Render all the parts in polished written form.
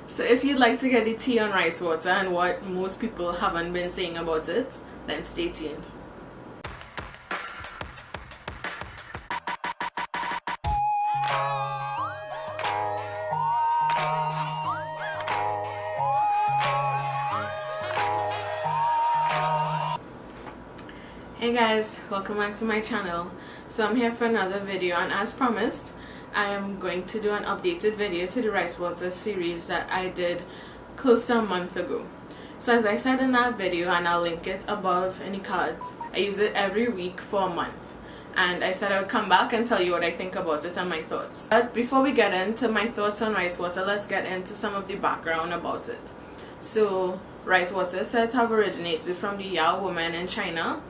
So if you'd like to get the tea on rice water and what most people haven't been saying about it, then stay tuned. Hey guys, welcome back to my channel. So I'm here for another video, and as promised, I am going to do an updated video to the rice water series that I did close to a month ago. So as I said in that video, and I'll link it above in the cards, I use it every week for a month. And I said I would come back and tell you what I think about it and my thoughts. But before we get into my thoughts on rice water, let's get into some of the background about it. So rice water is said to have originated from the Yao women in China.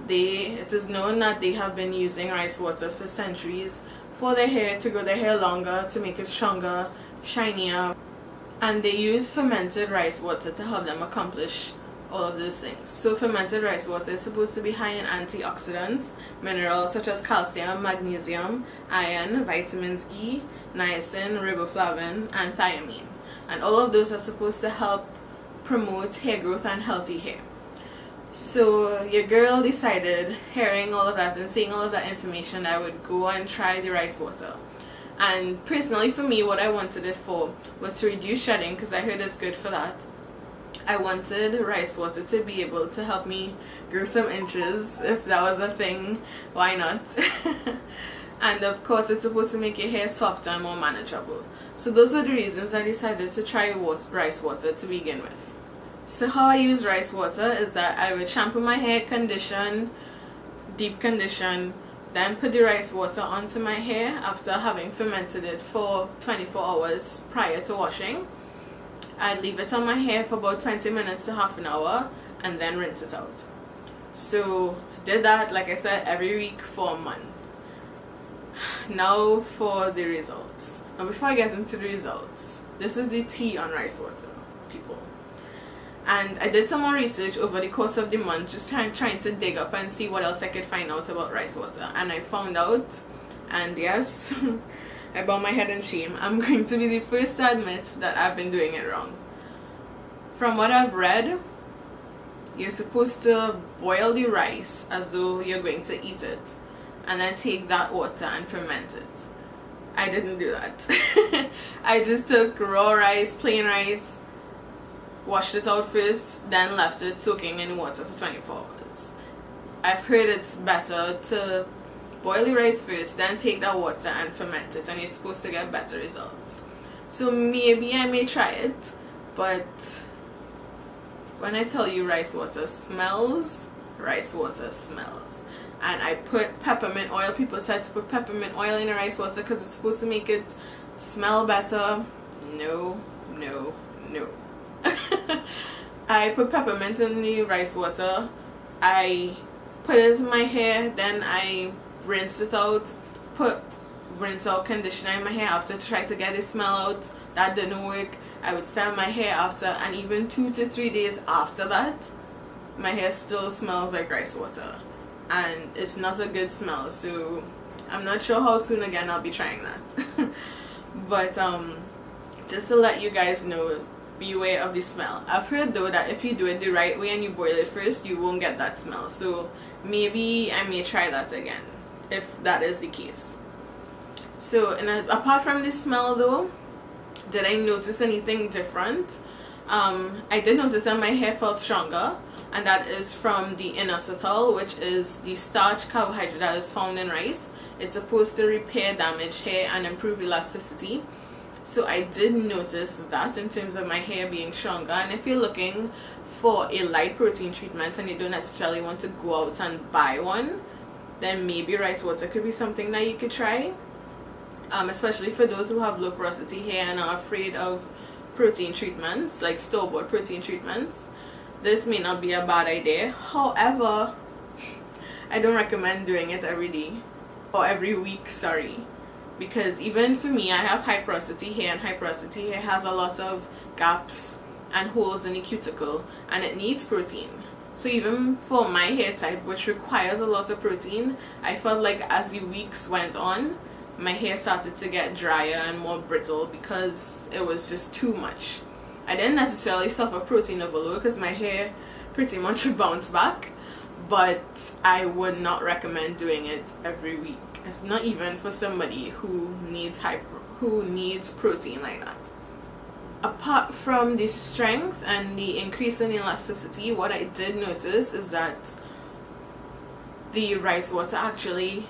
It is known that they have been using rice water for centuries for their hair, to grow their hair longer, to make it stronger, shinier, and they use fermented rice water to help them accomplish all of those things. So fermented rice water is supposed to be high in antioxidants, minerals such as calcium, magnesium, iron, vitamins E, niacin, riboflavin, and thiamine, and all of those are supposed to help promote hair growth and healthy hair. So your girl decided, hearing all of that and seeing all of that information, I would go and try the rice water. And personally for me, what I wanted it for was to reduce shedding, because I heard it's good for that. I wanted rice water to be able to help me grow some inches, if that was a thing, why not? And of course it's supposed to make your hair softer and more manageable. So those are the reasons I decided to try rice water to begin with. So how I use rice water is that I would shampoo my hair, condition, deep condition, then put the rice water onto my hair after having fermented it for 24 hours prior to washing. I'd leave it on my hair for about 20 minutes to half an hour and then rinse it out. So did that, like I said, every week for a month. Now for the results. And before I get into the results, this is the tea on rice water, people. And I did some more research over the course of the month, just trying to dig up and see what else I could find out about rice water. And I found out, and yes, I bow my head in shame. I'm going to be the first to admit that I've been doing it wrong. From what I've read, you're supposed to boil the rice as though you're going to eat it, and then take that water and ferment it. I didn't do that. I just took raw rice, plain rice, washed it out first, then left it soaking in water for 24 hours. I've heard it's better to boil the rice first, then take that water and ferment it, and you're supposed to get better results. So maybe I may try it, but when I tell you rice water smells, rice water smells. And I put peppermint oil. People said to put peppermint oil in the rice water because it's supposed to make it smell better. No, no, no. I put peppermint in the rice water, I put it in my hair, then I rinsed it out, rinse out conditioner in my hair after to try to get the smell out. That didn't work. I would style my hair after, and even 2 to 3 days after that, my hair still smells like rice water, and it's not a good smell. So I'm not sure how soon again I'll be trying that. But just to let you guys know, beware of the smell. I've heard though that if you do it the right way and you boil it first, you won't get that smell. So maybe I may try that again if that is the case. So apart from the smell though, did I notice anything different? I did notice that my hair felt stronger, and that is from the inositol, which is the starch carbohydrate that is found in rice. It's supposed to repair damaged hair and improve elasticity. So I did notice that in terms of my hair being stronger. And if you're looking for a light protein treatment and you don't necessarily want to go out and buy one, then maybe rice water could be something that you could try. Especially for those who have low porosity hair and are afraid of protein treatments, like store-bought protein treatments. This may not be a bad idea. However, I don't recommend doing it every day or every week, sorry. Because even for me, I have high porosity hair, and high porosity hair has a lot of gaps and holes in the cuticle, and it needs protein. So even for my hair type, which requires a lot of protein, I felt like as the weeks went on, my hair started to get drier and more brittle because it was just too much. I didn't necessarily suffer protein overload because my hair pretty much bounced back, but I would not recommend doing it every week. It's not even for somebody who needs protein like that. Apart from the strength and the increase in elasticity, what I did notice is that the rice water actually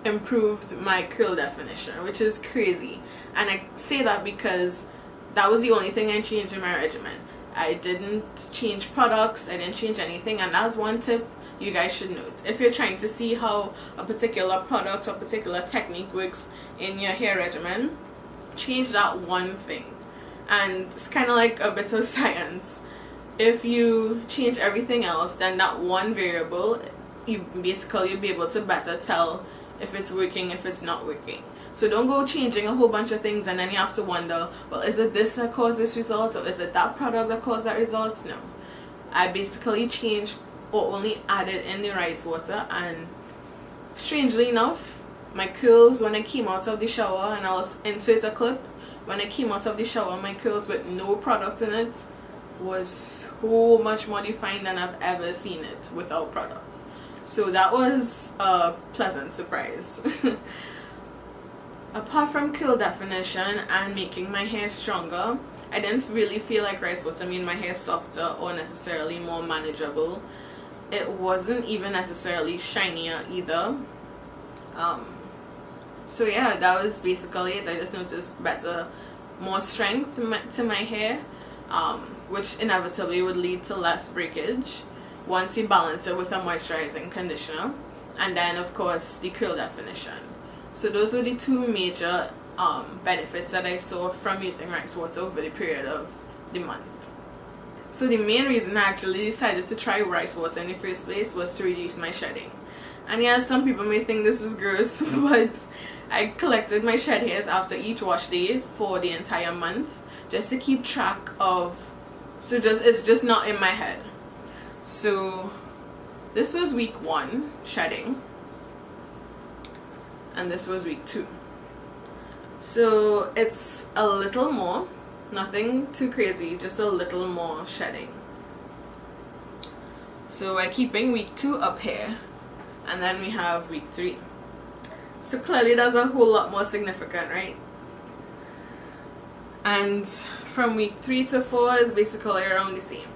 improved my curl definition, which is crazy. And I say that because that was the only thing I changed in my regimen. I didn't change products, I didn't change anything, and that's one tip you guys should note. If you're trying to see how a particular product or particular technique works in your hair regimen, change that one thing. And it's kind of like a bit of science. If you change everything else, then that one variable, you'll be able to better tell if it's working, if it's not working. So don't go changing a whole bunch of things and then you have to wonder, well, is it this that caused this result, or is it that product that caused that result? No. I basically changed or only added in the rice water, and strangely enough, my curls when I came out of the shower, and I'll insert a clip, when I came out of the shower, my curls with no product in it was so much more defined than I've ever seen it without product. So that was a pleasant surprise. Apart from curl definition and making my hair stronger, I didn't really feel like rice water made my hair softer or necessarily more manageable. It wasn't even necessarily shinier either. So yeah, that was basically it. I just noticed more strength to my hair, which inevitably would lead to less breakage once you balance it with a moisturizing conditioner, and then of course the curl definition. So those were the two major benefits that I saw from using rice water over the period of the month. So the main reason I actually decided to try rice water in the first place was to reduce my shedding. And yeah, some people may think this is gross, but I collected my shed hairs after each wash day for the entire month, just to keep track of, it's just not in my head. So this was week 1 shedding, and this was week 2. So it's a little more, nothing too crazy, just a little more shedding. So we're keeping week 2 up here, and then we have week 3. So clearly that's a whole lot more significant, right? And from week 3 to 4 is basically around the same.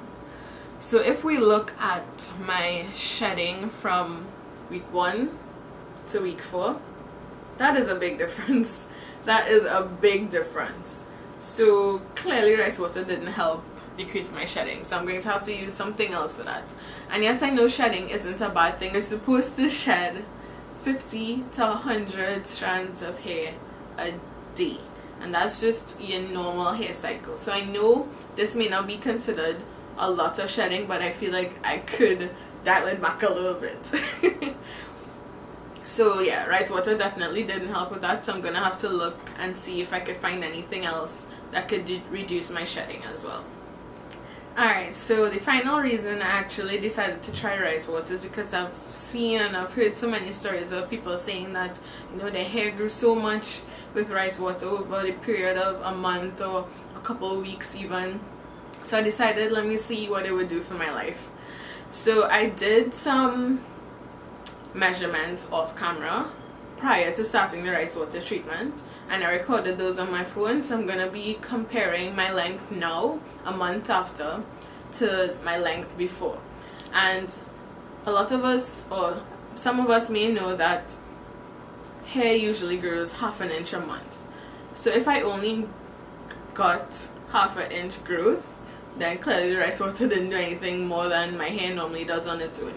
So if we look at my shedding from week 1 to week 4, that is a big difference. That is a big difference. So clearly rice water didn't help decrease my shedding, so I'm going to have to use something else for that. And yes, I know shedding isn't a bad thing. You're supposed to shed 50 to 100 strands of hair a day, and that's just your normal hair cycle. So I know this may not be considered a lot of shedding, but I feel like I could dial it back a little bit. So yeah, rice water definitely didn't help with that, so I'm gonna have to look and see if I could find anything else that could reduce my shedding as well. Alright, so the final reason I actually decided to try rice water is because I've seen and I've heard so many stories of people saying that, you know, their hair grew so much with rice water over the period of a month or a couple of weeks even. So I decided, let me see what it would do for my life. So I did some measurements off camera prior to starting the rice water treatment, and I recorded those on my phone. So I'm gonna be comparing my length now, a month after, to my length before. And a lot of us, or some of us, may know that hair usually grows half an inch a month. So if I only got half an inch growth, then clearly the rice water didn't do anything more than my hair normally does on its own.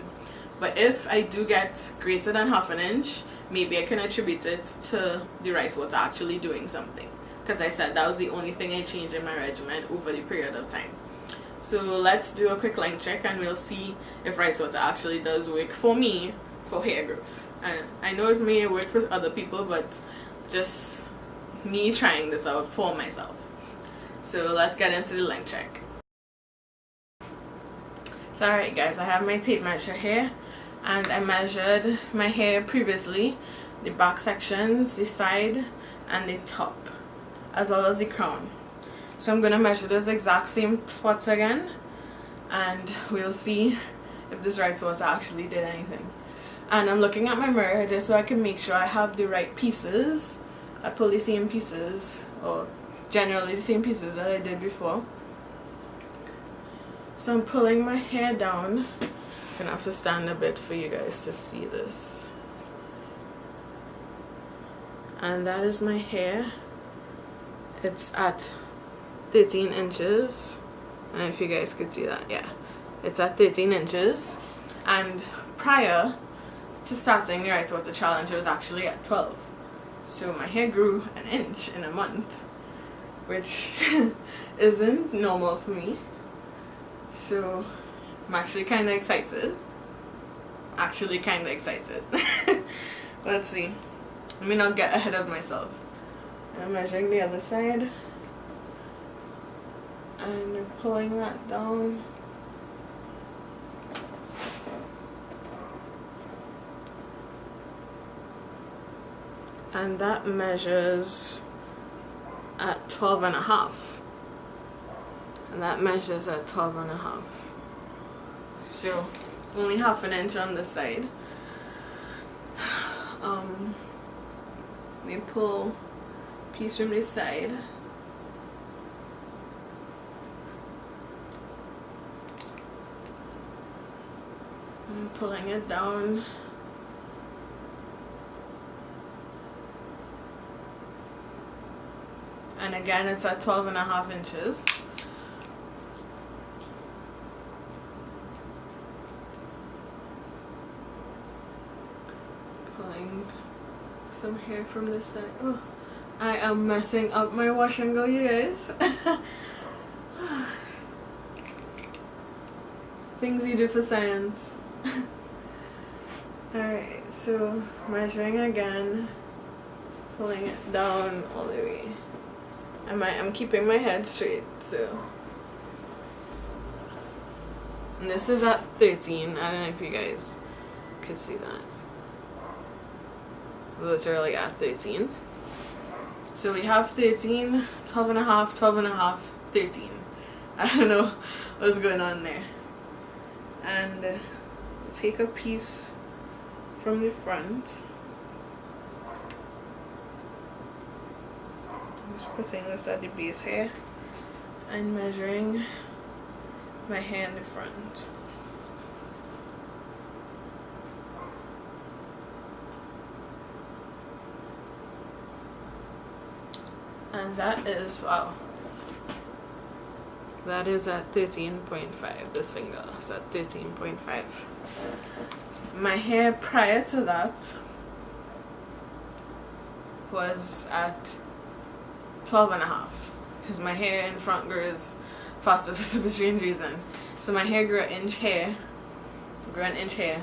But if I do get greater than half an inch, maybe I can attribute it to the rice water actually doing something, because I said that was the only thing I changed in my regimen over the period of time. So let's do a quick length check and we'll see if rice water actually does work for me for hair growth. And I know it may work for other people, but just me trying this out for myself. So let's get into the length check. So alright guys, I have my tape measure here, and I measured my hair previously, the back sections, the side and the top, as well as the crown. So I'm gonna measure those exact same spots again, and we'll see if this rice water actually did anything. And I'm looking at my mirror just so I can make sure I have the right pieces. I pull the same pieces, or generally the same pieces that I did before. So I'm pulling my hair down. I'm gonna have to stand a bit for you guys to see this. And that is my hair. It's at 13 inches. I don't know if you guys could see that. Yeah, it's at 13 inches. And prior to starting the Rice Water Challenge, it was actually at 12. So my hair grew an inch in a month, which isn't normal for me. So I'm actually kind of excited. Let's see. Let me not get ahead of myself. I'm measuring the other side. And pulling that down. And that measures at 12 and a half. And that measures at 12 and a half. So only half an inch on this side. Let me pull a piece from this side. I'm pulling it down. And again, it's at 12 and a half inches. Pulling some hair from this side. Oh, I am messing up my wash and go, you guys. Things you do for science. Alright, so measuring again, pulling it down all the way. I'm keeping my head straight, so. And this is at 13. I don't know if you guys could see that. Literally at 13. So we have 13, 12 and a half, 12 and a half, 13. I don't know what's going on there. And take a piece from the front. Just putting this at the base here and measuring my hair in the front. And that is, wow, that is at 13.5. This finger is at 13.5. My hair prior to that was at 12 and a half, because my hair in front grows faster for some strange reason. So my hair grew an inch here, an inch here.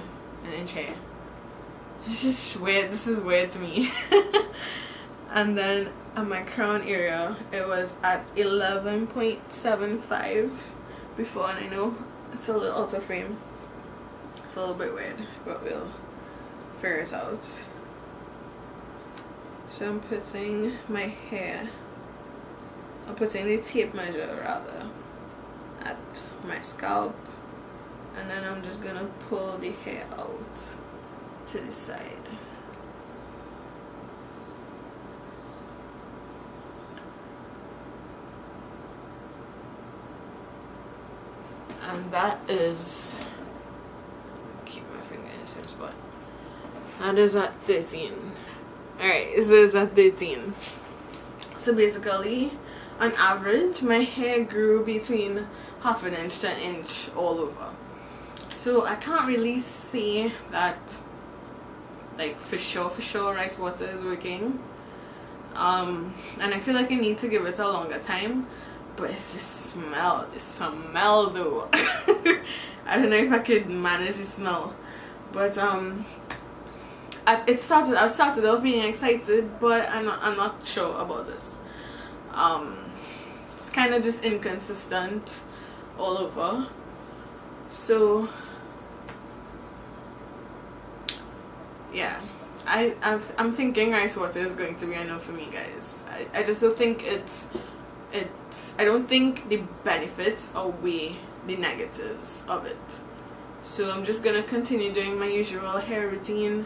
It's just weird. This is weird to me. And then at my crown area, it was at 11.75 before, and I know it's a little out of frame. It's a little bit weird, but we'll figure it out. So I'm putting my hair, I'm putting the tape measure rather at my scalp, and then I'm just gonna pull the hair out to the side. And that is, keep my finger in the same spot. That is at 13. Alright, so it's at 13. So basically, on average, my hair grew between half an inch to an inch all over. So I can't really say that, like, for sure rice water is working. And I feel like I need to give it a longer time. But it's the smell though. I don't know if I could manage the smell. But I started off being excited, but I'm not sure about this. It's kind of just inconsistent all over. So yeah, I'm thinking rice water is going to be enough for me, guys. I just don't think it's I don't think the benefits outweigh the negatives of it. So I'm just gonna continue doing my usual hair routine,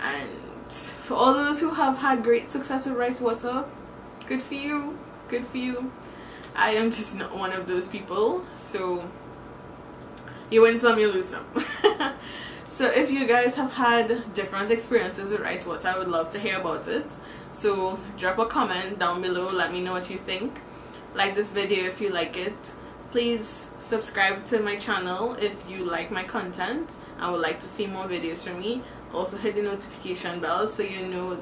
and for all those who have had great success with rice water, good for you, good for you. I am just not one of those people, so you win some, you lose some. So if you guys have had different experiences with rice water, I would love to hear about it. So drop a comment down below, let me know what you think. Like this video if you like it. Please subscribe to my channel if you like my content and would like to see more videos from me. Also hit the notification bell so you know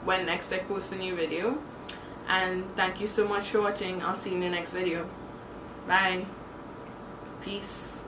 when next I post a new video. And thank you so much for watching. I'll see you in the next video. Bye. Peace.